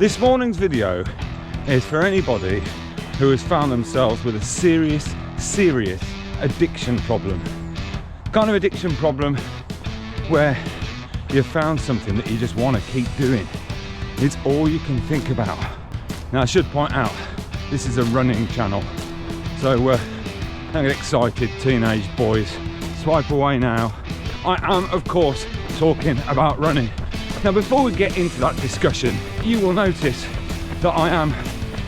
This morning's video is for anybody who has found themselves with a serious addiction problem. Kind of addiction problem where you've found something that you just want to keep doing. It's all you can think about. Now I should point out, this is a running channel. So don't get excited, teenage boys. Swipe away now. I am, of course, talking about running. Now before we get into that discussion, you will notice that I am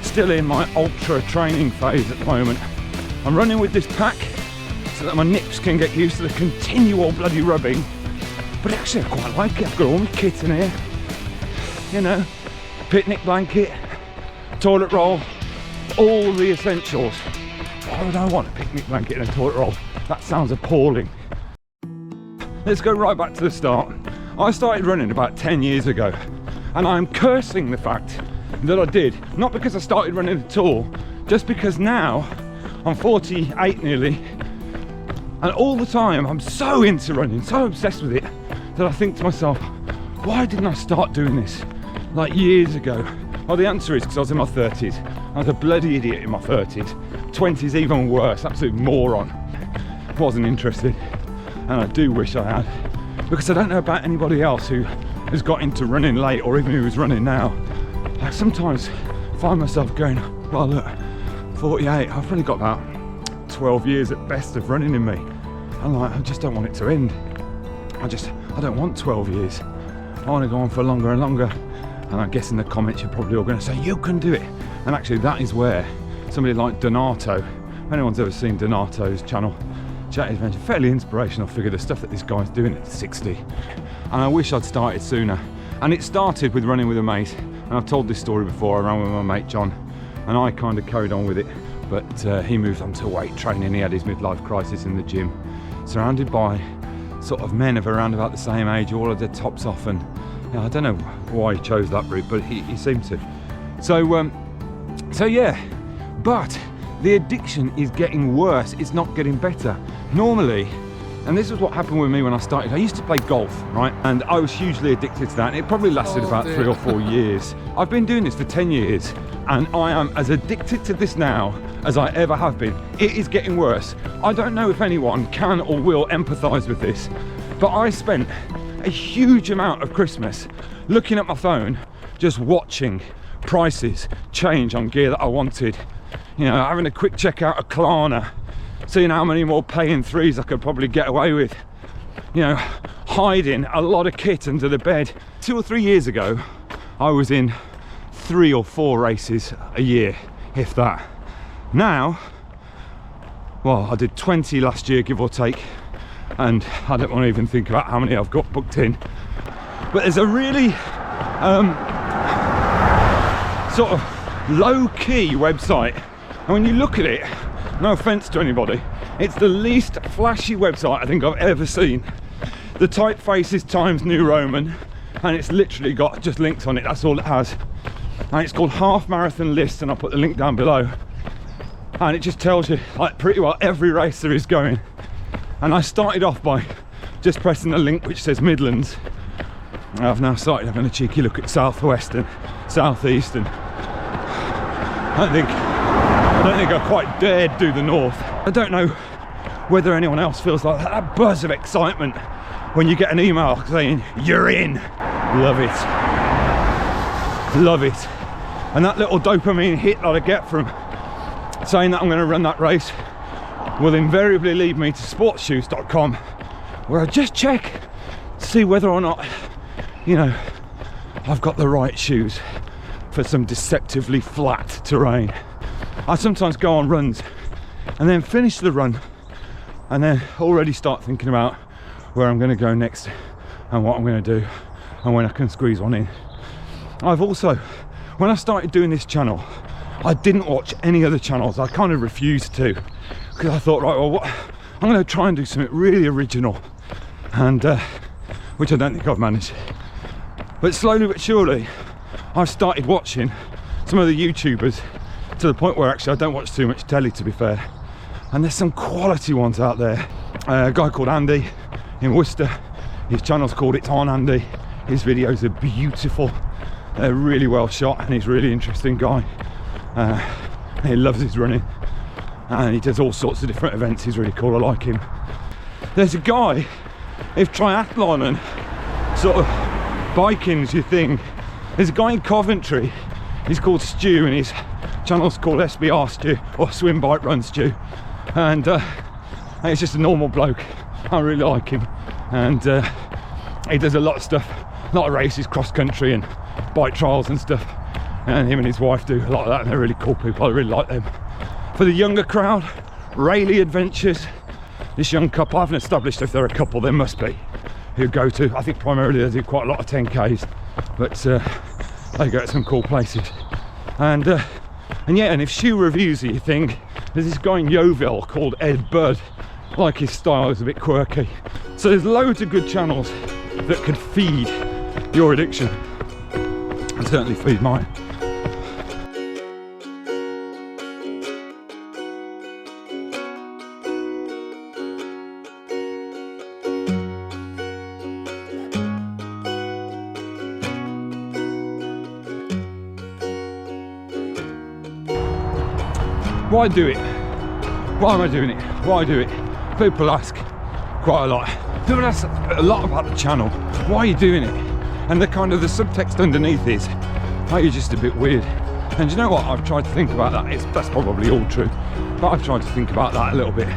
still in my ultra training phase at the moment. I'm running with this pack so that my nips can get used to the continual bloody rubbing. But actually I quite like it. I've got all my kit in here. You know, picnic blanket, toilet roll, all the essentials. Why would I want a picnic blanket and a toilet roll? That sounds appalling. Let's go right back to the start. I started running about 10 years ago, and I'm cursing the fact that I did. Not because I started running at all, just because now I'm 48 nearly, and all the time I'm so into running, so obsessed with it, that I think to myself, why didn't I start doing this like years ago? Well, the answer is because I was in my 30s. I was a bloody idiot in my 30s. 20s even worse, absolute moron. Wasn't interested, and I do wish I had, because I don't know about anybody else who has got into running late, or even who's running now. I sometimes find myself going, well look, 48, I've probably got about 12 years at best of running in me. I'm like, I just don't want it to end. I don't want 12 years. I want to go on for longer and longer. And I guess in the comments you're probably all going to say, you can do it. And actually that is where somebody like Donato, if anyone's ever seen Donato's channel, Chatty's mentioned, fairly inspirational figure, the stuff that this guy's doing at 60. And I wish I'd started sooner. And it started with running with a mate. And I've told this story before. I ran with my mate John, and I kind of carried on with it. But he moved on to weight training. He had his midlife crisis in the gym, surrounded by sort of men of around about the same age, all had their tops off, and you know, I don't know why he chose that route, but he seemed to. So yeah, but the addiction is getting worse, it's not getting better. Normally, and this is what happened with me when I started, I used to play golf, right? And I was hugely addicted to that, and it probably lasted about 3 or 4 years. I've been doing this for 10 years, and I am as addicted to this now as I ever have been. It is getting worse. I don't know if anyone can or will empathise with this, but I spent a huge amount of Christmas looking at my phone, just watching prices change on gear that I wanted. You know, having a quick check out of Klarna, seeing how many more pay-in threes I could probably get away with. You know, hiding a lot of kit under the bed. 2 or 3 years ago, I was in 3 or 4 races a year, if that. Now, well, I did 20 last year, give or take, and I don't want to even think about how many I've got booked in. But there's a really sort of low-key website, and when you look at it, no offence to anybody, it's the least flashy website I think I've ever seen. The typeface is Times New Roman, and it's literally got just links on it, that's all it has. And it's called Half Marathon List, and I'll put the link down below. And it just tells you like pretty well every race there is going. And I started off by just pressing the link which says Midlands. I've now started having a cheeky look at Southwest and Southeast, and I don't think I quite dared do the North. I don't know whether anyone else feels like that buzz of excitement when you get an email saying you're in. Love it. Love it. And that little dopamine hit that I get from saying that I'm going to run that race will invariably lead me to Sportsshoescom, where I just check to see whether or not, you know, I've got the right shoes for some deceptively flat terrain. I sometimes go on runs and then finish the run and then already start thinking about where I'm going to go next and what I'm going to do and when I can squeeze one in. I've also, when I started doing this channel, I didn't watch any other channels. I kind of refused to, because I thought, right, well, I'm going to try and do something really original, and which I don't think I've managed. But slowly but surely, I've started watching some of the YouTubers, to the point where actually I don't watch too much telly, to be fair. And there's some quality ones out there. A guy called Andy in Worcester, his channel's called It's On Andy. His videos are beautiful. They're really well shot, and he's a really interesting guy. He loves his running, and he does all sorts of different events. He's really cool, I like him. There's a guy, if triathlon and sort of biking's your thing, there's a guy in Coventry, he's called Stu, and his channel's called SBR Stu, or Swim Bike Run Stu, and he's just a normal bloke. I really like him, and he does a lot of stuff, a lot of races, cross country and bike trials and stuff, and him and his wife do a lot of that, and they're really cool people. I really like them. For the younger crowd, Rayleigh Adventures, this young couple, I haven't established if they're a couple, there must be, who go to, I think primarily they do quite a lot of 10Ks, but they go to some cool places. And yeah, and if shoe reviews are your thing, there's this guy in Yeovil called Ed Budd. I like his style, it's a bit quirky. So there's loads of good channels that could feed your addiction, and certainly feed mine. Why do it? Why am I doing it? Why do it? People ask quite a lot. People ask a lot about the channel. Why are you doing it? And the kind of the subtext underneath is, are you just a bit weird? And you know what? I've tried to think about that. That's probably all true, but I've tried to think about that a little bit.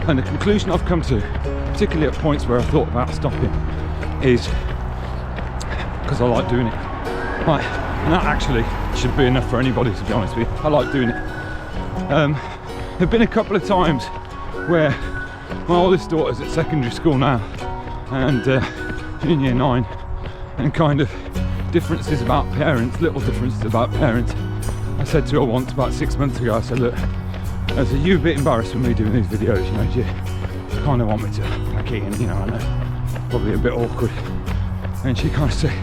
And the conclusion I've come to, particularly at points where I've thought about stopping, is because I like doing it. Right, and that actually should be enough for anybody, to be honest with you. I like doing it. There've been a couple of times where my oldest daughter's at secondary school now, and in year 9, and kind of differences about parents, little differences about parents. I said to her once, about 6 months ago, I said, look, I said, you're a bit embarrassed with me doing these videos, you know, you kind of want me to pack it in, you know, I know, probably a bit awkward. And she kind of said,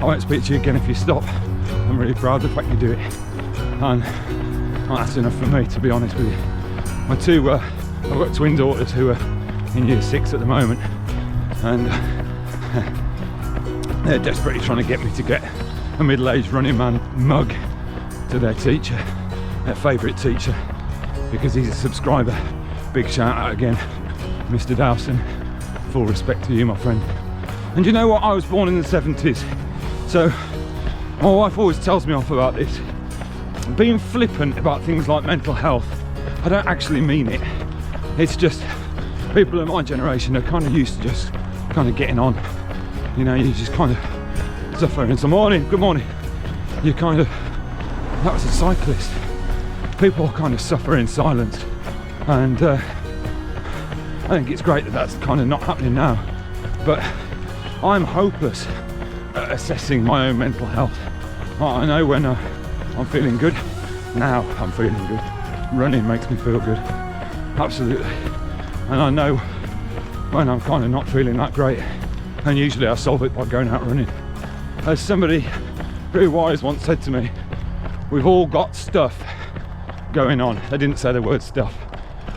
I won't speak to you again if you stop. I'm really proud of the fact you do it. And well, that's enough for me, to be honest with you. My two, I've got twin daughters who are in year 6 at the moment, and they're desperately trying to get me to get a middle-aged running man mug to their teacher, their favourite teacher, because he's a subscriber. Big shout out again, Mr. Dowson. Full respect to you, my friend. And you know what? I was born in the 70s, so my wife always tells me off about this. Being flippant about things like mental health, I don't actually mean it. It's just people in my generation are kind of used to just kind of getting on. You know, you just kind of suffer. And some morning, good morning. You kind of, that was a cyclist. People kind of suffer in silence. And I think it's great that that's kind of not happening now. But I'm hopeless at assessing my own mental health. I know when I'm feeling good. Now I'm feeling good. Running makes me feel good. Absolutely. And I know when I'm kind of not feeling that great. And usually I solve it by going out running. As somebody very wise once said to me, we've all got stuff going on. They didn't say the word stuff,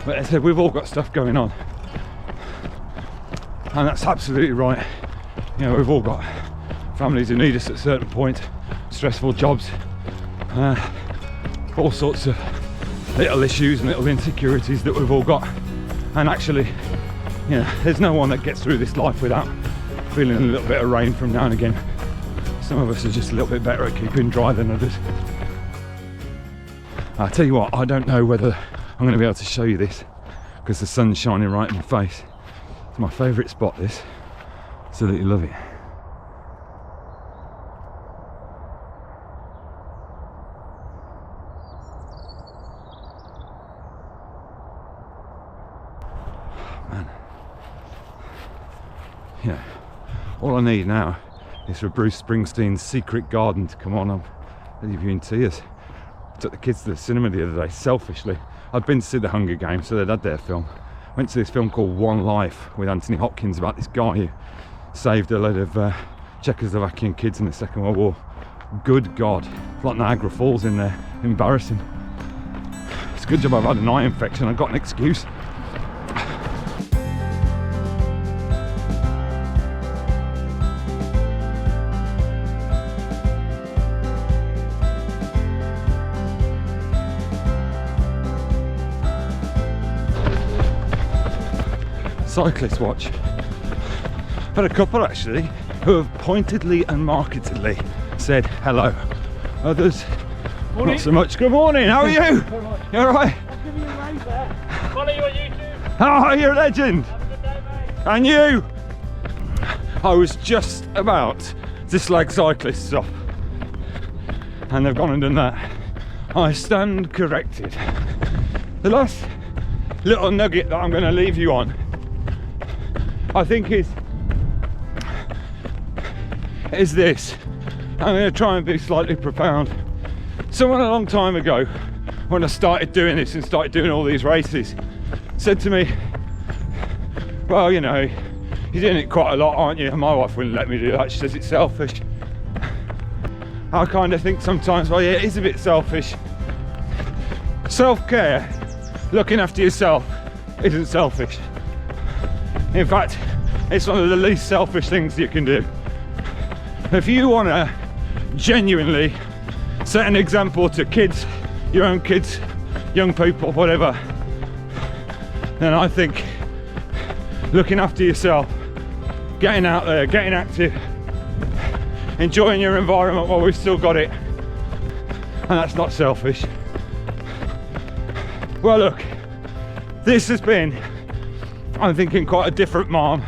but they said we've all got stuff going on. And that's absolutely right. You know, we've all got families who need us at a certain point, stressful jobs, all sorts of little issues and little insecurities that we've all got. And actually, you know, there's no one that gets through this life without feeling a little bit of rain from now and again. Some of us are just a little bit better at keeping dry than others. I'll tell you what, I don't know whether I'm going to be able to show you this because the sun's shining right in my face. It's my favourite spot, this. Absolutely love it. You know, all I need now is for Bruce Springsteen's Secret Garden to come on. I'll leave you in tears. I took the kids to the cinema the other day, selfishly. I'd been to see the Hunger Games, so they'd had their film. Went to this film called One Life with Anthony Hopkins about this guy who saved a load of Czechoslovakian kids in the Second World War. Good God, it's like Niagara Falls in there. Embarrassing. It's a good job I've had an eye infection. I've got an excuse. cyclists watch. I've had a couple actually who have pointedly and marketedly said hello. Others, morning. Not so much. Good morning, how are you? You alright? I'll give you a wave there. Follow you on YouTube. Oh, you're a legend. Have a good day, mate. And you? I was just about to slag cyclists off, and they've gone and done that. I stand corrected. The last little nugget that I'm going to leave you on, I think is this. I'm going to try and be slightly profound. Someone a long time ago, when I started doing this and started doing all these races, said to me, well, you know, you're doing it quite a lot, aren't you? And my wife wouldn't let me do that. She says it's selfish. I kind of think sometimes, well, yeah, it is a bit selfish. Self-care, looking after yourself, isn't selfish. In fact, it's one of the least selfish things you can do. If you want to genuinely set an example to kids, your own kids, young people, whatever, then I think looking after yourself, getting out there, getting active, enjoying your environment while we've still got it, and that's not selfish. Well, look, this has been, I'm thinking, quite a different MARM.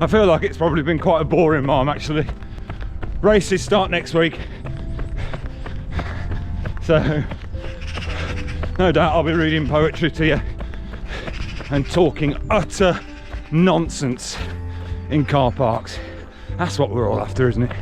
I feel like it's probably been quite a boring MARM actually. Races start next week, so no doubt I'll be reading poetry to you and talking utter nonsense in car parks. That's what we're all after, isn't it?